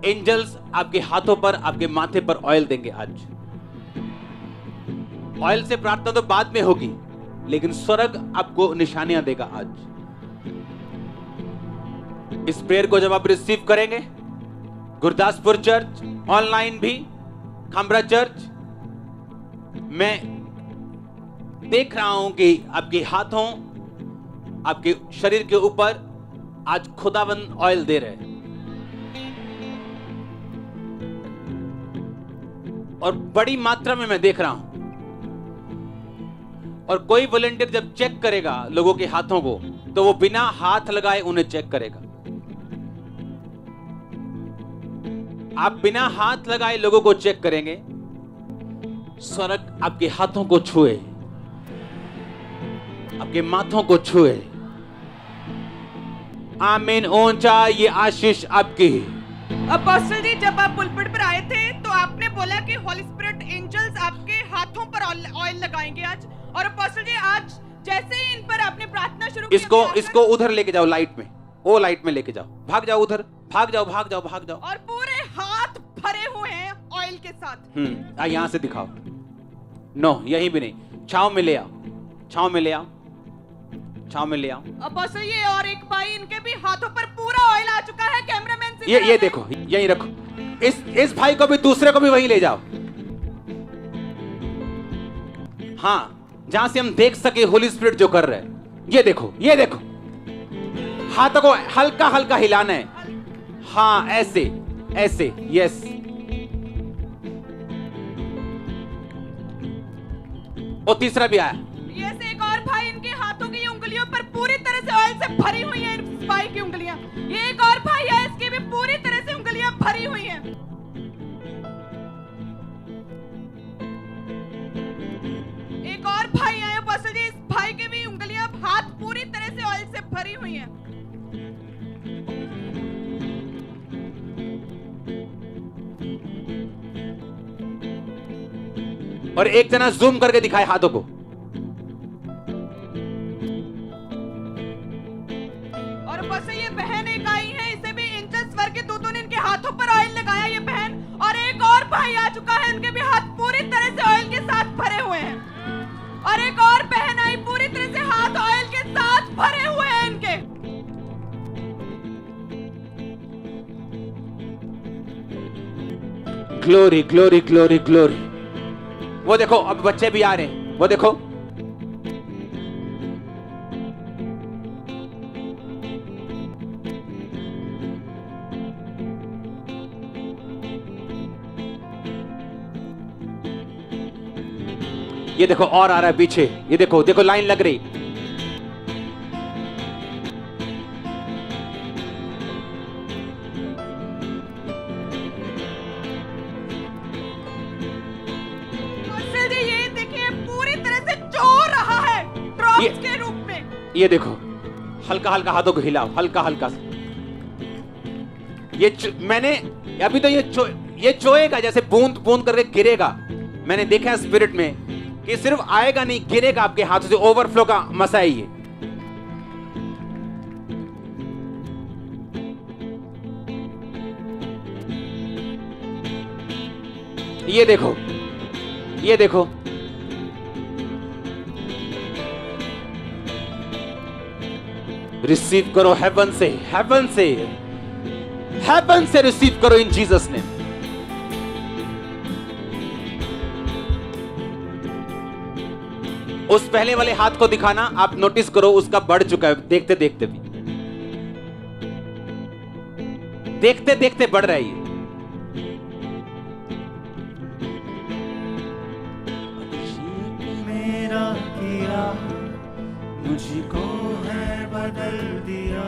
Angels आपके हाथों पर, आपके माथे पर ऑयल देंगे आज। ऑयल से प्रार्थना तो बाद में होगी, लेकिन स्वर्ग आपको निशानियां देगा आज। इस प्रेयर को जब आप रिसीव करेंगे, गुरदासपुर चर्च, ऑनलाइन भी, खामरा चर्च, मैं देख रहा हूं कि आपके हाथों, आपके शरीर के ऊपर आज खुदावंद ऑयल दे रहे हैं। और बड़ी मात्रा में मैं देख रहा हूं। और कोई वॉलंटियर जब चेक करेगा लोगों के हाथों को, तो वो बिना हाथ लगाए उन्हें चेक करेगा। आप बिना हाथ लगाए लोगों को चेक करेंगे, स्वर्ग आपके हाथों को छुए, आपके माथों को छुए। आमीन। ऊंचा ये आशीष आपकी। अपोस्टल जी, जब आप पुलपिट पर आए थे तो आपने बोला कि होली स्पिरिट एंजल्स आपके हाथों पर ऑयल लगाएंगे आज। और अपोस्टल जी, आज जैसे ही इन पर आपने प्रार्थना शुरू की, इसको उधर लेके जाओ, लाइट में, वो लाइट में लेके जाओ। भाग जाओ उधर, भाग जाओ, भाग जाओ, भाग जाओ। और पूरे हाथ भरे हुए हैं ऑयल के साथ। यहां से दिखाओ। नो, यहीं भी नहीं, छांव में ले आओ, छांव में ले आओ, छांव में ले आओ। अपोस्टल, ये और एक भाई, इनके भी हाथों पर पूरा ऑयल आ चुका है। कैमरामैन से ये देखो, यहीं रखो। इस भाई को भी, दूसरे को भी वहीं ले जाओ। हाँ, जहां से हम देख सके होली स्पिरिट जो कर रहे हैं। ये देखो, ये देखो, हाथों को हल्का हल्का हिलाना है। हाँ, ऐसे ऐसे, यस। और तीसरा भी आया। यस, एक और भाई, इनके हाथों की उंगलियों पर पूरी तरह से ऑयल से भरी हुई हैं इस भाई की उंगलियां। ये एक और भाई है, इसकी भी पूरी तरह से उंगलियां भरी हुई हैं। एक और भाई है अपोस्टल जी, इस भाई के भी उंगलियां, हाथ पूरी तरह से ऑयल से भरी हुई हैं। और एक जना जूम करके दिखाए हाथों को। और अपोस्टल, ये बहन एक आई है, इसे भी एंजल स्वर्ग के दूतों ने इनके हाथों पर ऑयल लगाया, ये बहन। और एक और भाई आ चुका है, उनके भी हाथ पूरी तरह से ऑयल के साथ भरे हुए हैं। और एक और बहन आई, पूरी तरह से हाथ ऑयल के साथ भरे हुए हैं इनके। Glory, glory, glory, glory. वो देखो, अब बच्चे भी आ रहे हैं, वो देखो। ये देखो, और आ रहा है पीछे। ये देखो, देखो, लाइन लग रही। ये देखिए, पूरी तरह से चो रहा है ड्रॉप्स के रूप में। ये देखो, हल्का हल्का हाथों को हिलाओ, हल्का हल्का। मैंने अभी तो ये चोएगा, जैसे बूंद बूंद करके गिरेगा। मैंने देखा है स्पिरिट में कि सिर्फ आएगा नहीं, गिरेगा आपके हाथों से। ओवरफ्लो का मसा है ये। ये देखो, ये देखो, रिसीव करो हेवन से, हेवन से, हेवन से रिसीव करो इन जीसस ने। उस पहले वाले हाथ को दिखाना, आप नोटिस करो, उसका बढ़ चुका है देखते देखते भी, देखते देखते बढ़ रहा है ये। मेरा किया मुझको है बदल दिया,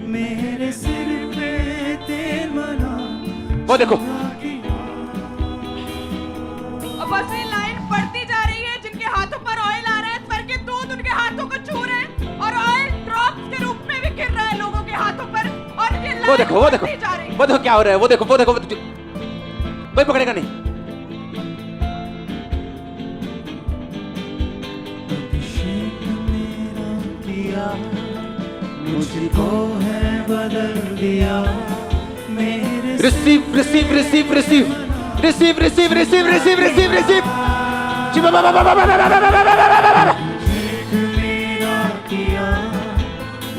मेरे सिर पे तेल मना। वो देखो, अब बस ये लाइन बढ़ती जा रही है, जिनके हाथों पर ऑयल आ रहा है, स्वर्ग के दूत उनके हाथों को छू रहे हैं और ऑयल ड्रॉप्स के रूप में भी गिर रहा है लोगों के हाथों पर। और ये लाइन वो देखो, वो देखो, बढ़ती जा रही है। वो देखो क्या हो रहा है। वो देखो, वो देखो, कोई पकड़ेगा नहीं। मुझको है बदल दिया, मेरे receive receive receive receive receive receive receive receive receive receive मेरा किया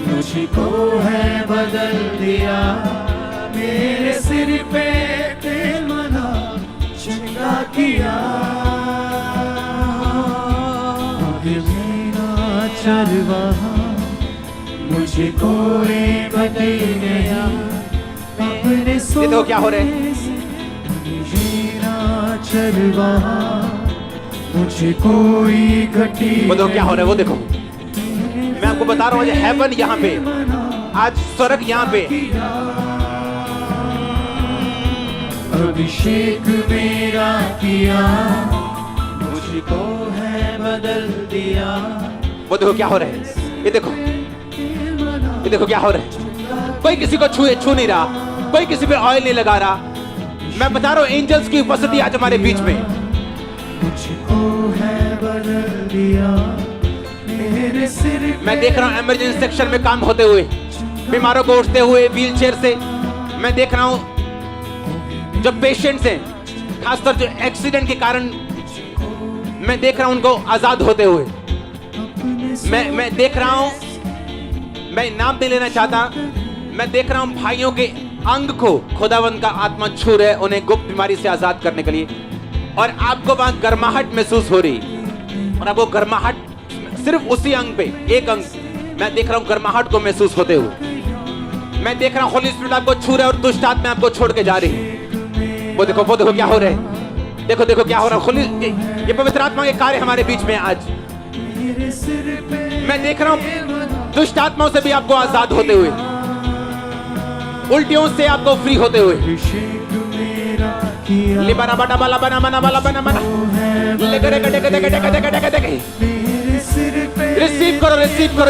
मुझको है बदल दिया मेरे सिर पे तेल मना चंगा किया आगे मेरा चरवाहा मुझे कोई बदल गया अपने ये तो क्या हो रहा है? मेरा चरवाहा मुझे कोई घटी वो देखो क्या हो रहा है, वो देखो मैं आपको बता रहा हूँ हेवन यहाँ पे, आज स्वर्ग यहाँ पे। अभिषेक मेरा किया मुझको है बदल दिया वो देखो क्या हो रहा है, ये देखो क्या हो रहा है। कोई किसी को छू नहीं रहा, कोई किसी पे ऑयल नहीं लगा रहा। मैं बता रहा हूँ एंजल्स की उपस्थिति आज हमारे बीच में। मुझको है बदल दिया मेरे सिर मैं देख रहा हूँ इमरजेंसी सेक्शन में काम होते हुए, बीमारों को उठते हुए व्हील चेयर से। मैं देख रहा हूँ जो पेशेंट्स हैं, खासकर जो एक्सीडेंट के कारण, मैं देख रहा हूँ उनको आजाद होते हुए। मैं देख रहा हूँ, मैं नाम नहीं लेना चाहता, मैं देख रहा हूँ भाइयों के अंग को खुदावंद का आत्मा छू रहे, उन्हें गुप्त बीमारी से आजाद करने के लिए। और आपको वहां गर्माहट महसूस हो रही, और आपको गर्माहट सिर्फ उसी अंग पे, एक अंग, मैं देख रहा हूँ गर्माहट को महसूस होते हुए। मैं देख रहा हूँ होली स्पिरिट आपको छू रहा है और दुष्ट आत्मा आपको छोड़ के जा रही है। वो देखो क्या हो रहा है, देखो क्या हो रहा है। ये पवित्र आत्मा के कार्य हमारे बीच में आज। मैं देख रहा हूँ दुष्ट आत्माओं से भी आपको आजाद होते हुए, उल्टियों से आपको फ्री होते हुए।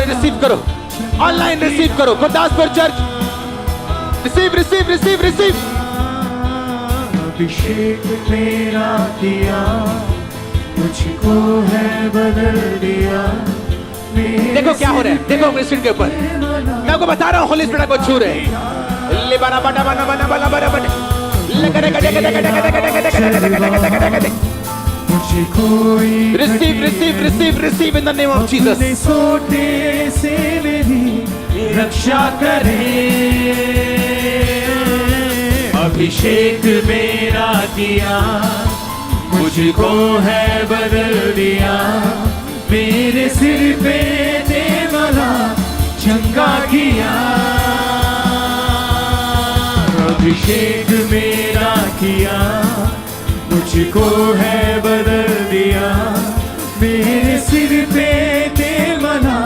रिसीव करो ऑनलाइन, रिसीव करो गुरदासपुर चर्च, रिसीव। अभिषेक मेरा किया मुझको है बदल दिया। देखो क्या हो रहा है, देखो क्रिश्चियन के ऊपर मैं आपको बता रहा हूँ होली स्पिरिट को छू रहे हैं। मुझे कोई receive in the name of Jesus. सोटे से मेरी रक्षा करे, अभिषेक मेरा किया मुझको है बदल दिया मेरे सिर पे दे वाला चंगा किया। अभिषेक मेरा किया मुझको है बदल दिया मेरे सिर पे दे वाला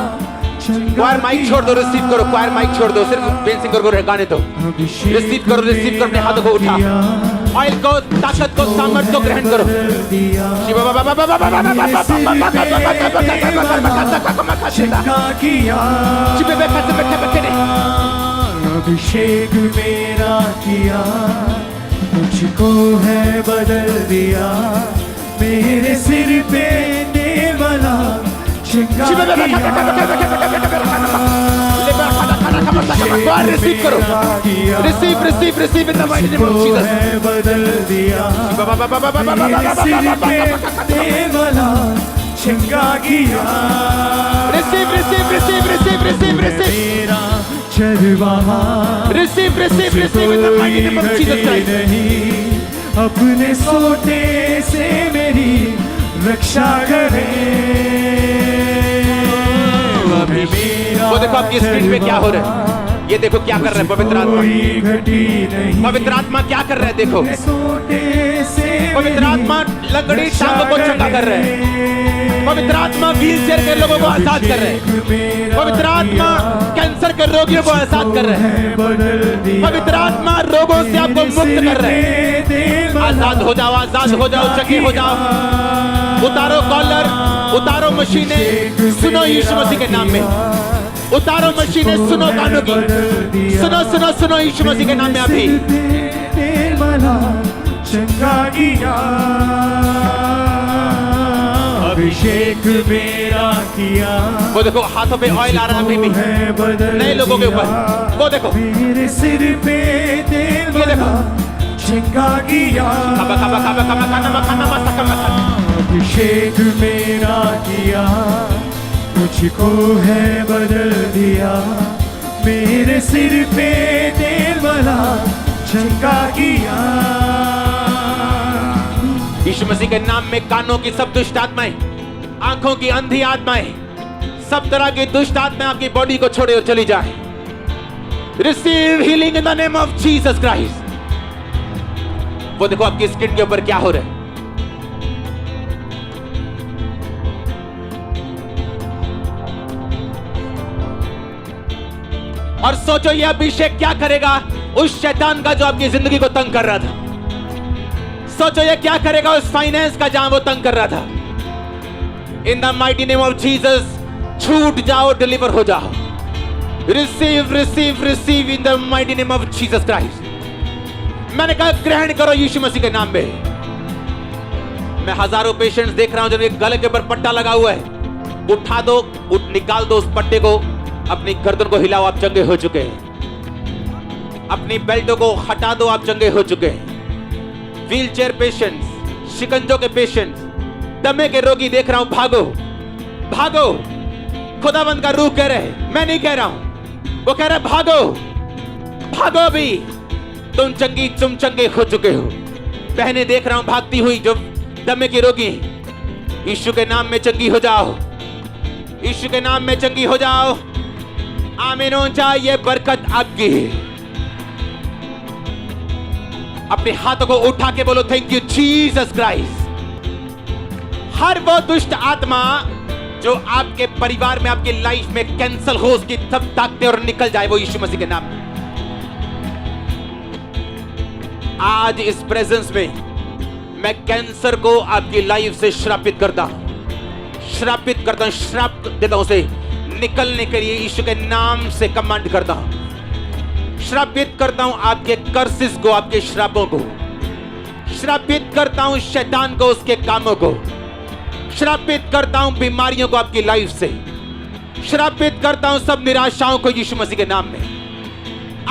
चंगा। क्वायर माइक छोड़ दो, रिसीव करो। क्वायर माइक छोड़ दो, सिर्फ बेन सिंगर को गाने दो। रिसीव करो अपने हाथों को उठा, ऑयल को, ताकत को, सामर्थ्य को ग्रहण करो। अभिषेक मेरा किया मुझको है बदल दिया मेरे सिर पे दे वाला चंगा रिसीव करो, receive in the mighty name of Jesus. बदल दिया मेरे सिर पे दे वाला चंगा किया। रिसीव मेरा चरवाहा receive in the mighty name of Jesus Christ. नहीं अपने सोते से मेरी रक्षा करे। वो देखो आपकी स्क्रीन पे क्या हो रहा है, ये देखो क्या कर रहा है पवित्र आत्मा। पवित्र आत्मा क्या कर रहा है, देखो पवित्र आत्मा लंगड़ी टांगों को चंगा कर रहा है। पवित्र आत्मा व्हील चेयर के लोगों को आजाद कर रहे हैं। पवित्र आत्मा कैंसर के रोगियों को आजाद कर रहे हैं। पवित्र आत्मा रोगों से आपको मुक्त कर रहे हैं। आजाद हो जाओ, चंगे हो जाओ। उतारो कॉलर, उतारो मशीनें, सुनो यीशु मसीह के नाम में। उतारो मशीनें, सुनो गानों की, सुनो यीशु मसीह के नाम में अभी। चंगा किया अभिषेक मेरा किया। वो देखो हाथों पे ऑयल आ रहा है अभी भी नए लोगों के ऊपर। वो देखो मेरे सिर पे तेल ये देखो चंगागिया अभिषेक मेरा किया, तुझको है बदल दिया, मेरे सिर पे तेल वाला चंगा किया। यीशु मसीह के नाम में कानों की सब दुष्ट आत्माएं, आंखों की अंधी आत्माएं, सब तरह की दुष्ट आत्माएं आपकी बॉडी को छोड़े और चली जाए। Receive healing in the name of Jesus Christ. वो देखो आपकी स्किन के ऊपर क्या हो रहा है। और सोचो ये अभिषेक क्या करेगा उस शैतान का जो आपकी जिंदगी को तंग कर रहा था। सोचो ये क्या करेगा उस फाइनेंस का जहां वो तंग कर रहा था। In the mighty name of Jesus छूट जाओ, डिलीवर हो जाओ। Receive receive receive in the mighty name of Jesus Christ. मैंने कहा ग्रहण करो यीशु मसीह के नाम में। मैं हजारों पेशेंट्स देख रहा हूं जिनके गले के ऊपर पट्टा लगा हुआ है। उठा दो, निकाल दो उस पट्टे को, अपनी गर्दन को हिलाओ, आप चंगे हो चुके हैं। अपनी बेल्टों को हटा दो, आप चंगे हो चुके हैं। व्हील चेयर पेशेंट्स, शिकंजों के पेशेंट्स, दमे के रोगी देख रहा हूं, भागो भागो। खुदावंद का रूह कह रहे, मैं नहीं कह रहा हूं, वो कह रहा है भागो भागो भी। तुम चंगे हो चुके हो। बहनें देख रहा हूं भागती हुई जो दमे की रोगी, यीशु के नाम में चंगी हो जाओ, यीशु के नाम में चंगी हो जाओ। आमीन हो जाए। ये बरकत आपकी है। अपने हाथों को उठा के बोलो थैंक यू जीसस क्राइस्ट। हर वो दुष्ट आत्मा जो आपके परिवार में, आपकी लाइफ में कैंसल हो, उसकी सब ताकतें और निकल जाए वो यीशु मसीह के नाम में। आज इस प्रेजेंस में मैं कैंसर को आपकी लाइफ से श्रापित करता हूं, श्रापित करता हूं, श्राप देता हूं उसे निकलने के लिए यीशु के नाम से कमांड करता हूं। श्रापित करता हूं आपके कर्सेस को, आपके श्रापों को। श्रापित करता हूं शैतान को, उसके कामों को। श्रापित करता हूं बीमारियों को आपकी लाइफ से। श्रापित करता हूं सब निराशाओं को यीशु मसीह के नाम में।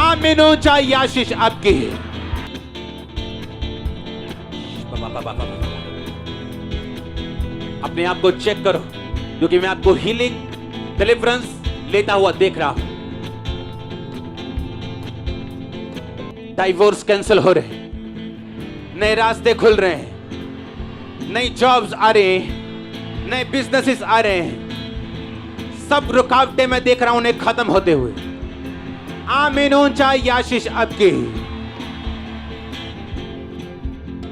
आमीन हो जाए। ये आशीष आपकी है। अपने आप को चेक करो, क्योंकि मैं आपको हीलिंग, डिलीवरेंस लेता हुआ देख रहा हूं। डाइवोर्स कैंसिल हो रहे हैं, नए रास्ते खुल रहे हैं, नई जॉब्स आ रहे हैं, नए बिजनेसेस आ रहे हैं। सब रुकावटें मैं देख रहा हूं उन्हें खत्म होते हुए। आमीन हो जाए। ये आशीष आपकी।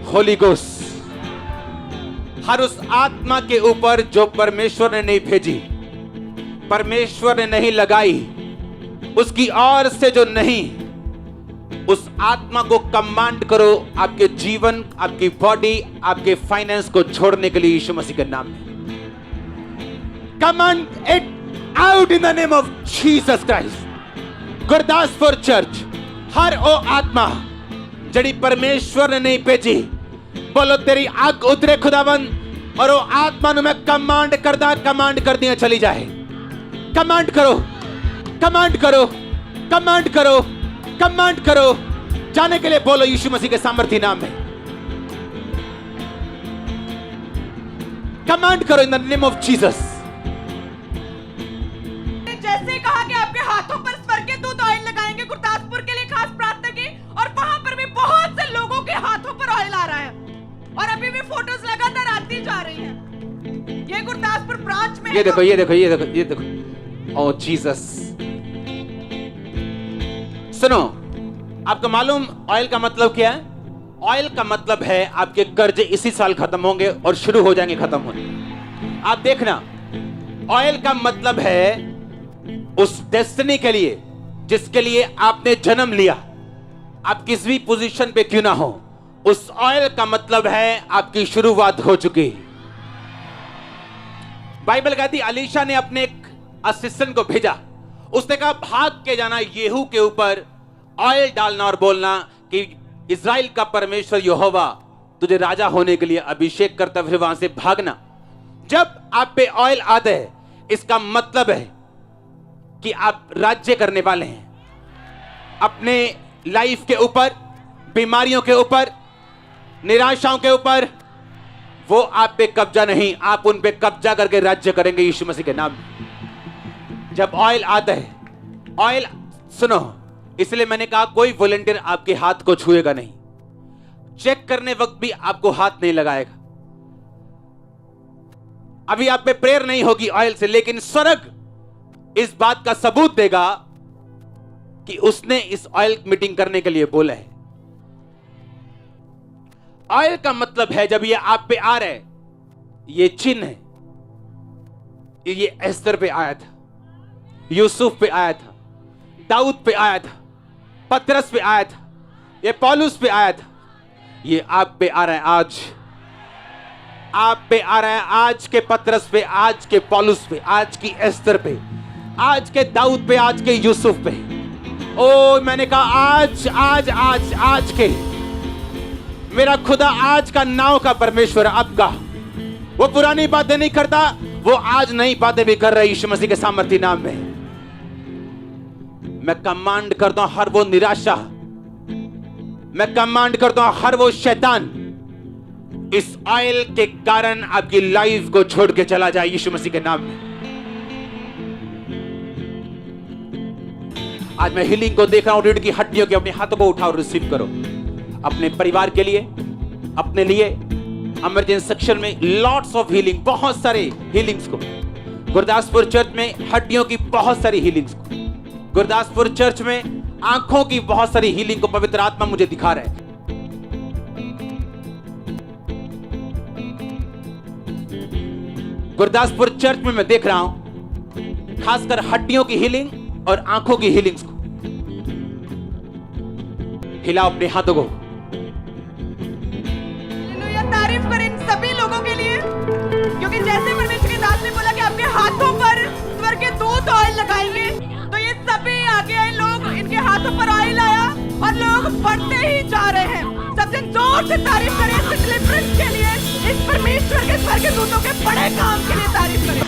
होली गोस्ट हर उस आत्मा के ऊपर जो परमेश्वर ने नहीं भेजी, परमेश्वर ने नहीं लगाई, उसकी ओर से जो नहीं, उस आत्मा को कमांड करो आपके जीवन, आपकी बॉडी, आपके फाइनेंस को छोड़ने के लिए यीशु मसीह के नाम में। Command it out in the name of Jesus Christ. Gurdaspur church हर ओ आत्मा जड़ी परमेश्वर ने नहीं भेजी, बोलो तेरी आग उतरे खुदावन, और वो आत्मा नु मैं कमांड कर दिया चली जाए। कमांड करो, कमांड करो, कमांड करो, कमांड करो। जाने के लिए बोलो यीशु मसीह के सामर्थी नाम में। कमांड करो इन द नेम ऑफ जीसस। जैसे कहा कि आपके हाथों पर स्वर्ग के दूत ऑयल लगाएंगे, गुरदासपुर के लिए खास प्रार्थना की, और वहां पर भी बहुत से लोगों के हाथों पर ऑयल आ रहा है, और अभी भी फोटोज लगातार आती जा रही हैं। ये गुरदासपुर ब्रांच में ये देखो, ये देखो, ये देखो, ये देखो। ओ जीसस। सुनो, आपको मालूम ऑयल का मतलब क्या है? ऑयल का मतलब है आपके कर्जे इसी साल खत्म होंगे और शुरू हो जाएंगे खत्म होने। आप देखना, ऑयल का मतलब है उस डेस्टिनी के लिए जिसके लिए आपने जन्म लिया, आप किस भी पोजीशन पे क्यों ना हो, उस ऑयल का मतलब है आपकी शुरुआत हो चुकी। बाइबल कहती अलीशा ने अपने एक असिस्टेंट को भेजा, उसने कहा भाग के जाना येहू के ऊपर, ऑयल डालना और बोलना कि इज़राइल का परमेश्वर यहोवा तुझे राजा होने के लिए अभिषेक करता, फिर वहां से भागना। जब आप पे ऑयल आता है, इसका मतलब है कि आप राज्य करने वाले हैं अपने लाइफ के ऊपर, बीमारियों के ऊपर, निराशाओं के ऊपर, वो आप पे कब्जा नहीं, आप उन पे कब्जा करके राज्य करेंगे यीशु मसीह के नाम में। जब ऑयल आता है, ऑयल सुनो, इसलिए मैंने कहा कोई वॉलंटियर आपके हाथ को छुएगा नहीं, चेक करने वक्त भी आपको हाथ नहीं लगाएगा। अभी आप पे प्रेयर नहीं होगी ऑयल से, लेकिन स्वर्ग इस बात का सबूत देगा कि उसने इस ऑयल मीटिंग करने के लिए बोला है। ऑयल का मतलब है जब ये आप पे आ रहा है, ये चिन्ह है, ये एस्तर पे आया था, यूसुफ पे आया था, दाऊद पे आया था, पतरस पे आया था, ये पौलुस पे आया था, ये आप पे आ रहा है आज। आप पे आ रहा है आज के पतरस पे, आज के पौलुस पे, आज की एस्तर पे, आज के दाऊद पे, आज के यूसुफ पे। ओ मैंने कहा आज आज आज आज के मेरा खुदा आज का नाव का परमेश्वर, अब का वो पुरानी बातें नहीं करता, वो आज नई बातें भी कर रहा है यीशु मसीह के सामर्थ्य नाम में। मैं कमांड करता हूं हर वो निराशा, मैं कमांड करता हूं हर वो शैतान इस ऑयल के कारण आपकी लाइफ को छोड़ के चला जाए यीशु मसीह के नाम में। आज मैं हीलिंग को देख रहा हूं, रीढ़ की हड्डियों के, अपने हाथों को उठाओ, रिसीव करो अपने परिवार के लिए, अपने लिए। इमरजेंसी सेक्शन में लॉट्स ऑफ हीलिंग, बहुत सारे हीलिंग्स को। गुरदासपुर चर्च में हड्डियों की बहुत सारी हीलिंग्स को, गुरदासपुर चर्च में आंखों की बहुत सारी हीलिंग को पवित्र आत्मा मुझे दिखा रहा है। गुरदासपुर चर्च में मैं देख रहा हूं खासकर हड्डियों की हीलिंग और आंखों की हीलिंग्स को। हिलाओ अपने हाथों को। हालेलुया, तारीफ करें इन सभी लोगों के लिए, क्योंकि जैसे परमेश्वर के दास ने बोला कि आपके हाथों पर स्वर्ग के दूत ऑयल लगाएंगे, तो ये सभी आगे आए लोग, इनके हाथों पर ऑयल आया और लोग बढ़ते ही जा रहे हैं। सबसे जोर से तारीफ करें इस डिलीवरेंस के लिए, इस परमेश्वर के स्वर्ग के दूतों के बड़े काम के लिए तारीफ करें।